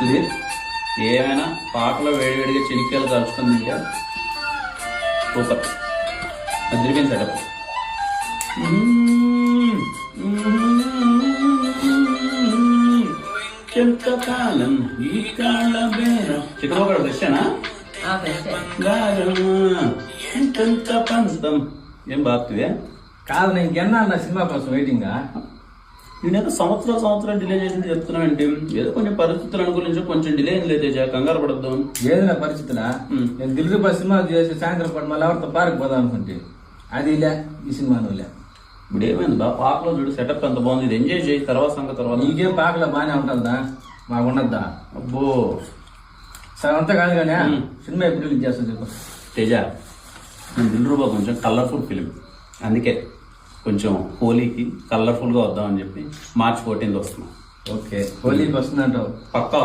సుధీర్, ఏమైనా పాటలో వేడివేడిగా చెనిక్కాయలు కలుసుకుంది ఇంకా సూపర్. అదిరిపోయింది సెటప్. ఎంతకాలం ఈ కాళ్ళ బేర చికెన్ ఒకటి ఫ్రెషేనా ఎంత పంతం ఏం బాగుతుంది కాదు నేను ఇంకెన్నా నా సినిమా కోసం వెయిటింగ్. నేనేదో సంవత్సరాలు డిలే చేసింది చెప్తున్నానంటే ఏదో కొంచెం పరిస్థితులు అనుకూలించి కొంచెం డిలే అయింది లేదు, కంగారు పడద్దు. ఏది నా పరిస్థితులా? నేను దిల్రూపా సినిమా చేసి సాయంత్రం పాటు మళ్ళీ ఎవరితో పార్క్ పోదాం అనుకుంటే అది లే, ఈ సినిమా నువ్వులే. ఇప్పుడు ఏమైంది బా పాకలో చూడు సెటప్ ఎంత బాగుంది, ఇది ఎంజాయ్ చేయి. తర్వాత సంగతి తర్వాత. నీకేం పాకలో బాగానే ఉంటుందా, మాకు ఉండద్దా? అబ్బో సరే అంతా కాదు కానీ సినిమా ఎప్పుడు రిలీజ్ చేస్తా చెప్పు. తేజ, దిల్రూబా కొంచెం కలర్ఫుల్ ఫిలిం, అందుకే కొంచెం హోలీకి కలర్ఫుల్గా వద్దామని చెప్పి March 14th వస్తున్నాం. ఓకే, హోలీకి వస్తుందంటావు? పక్కా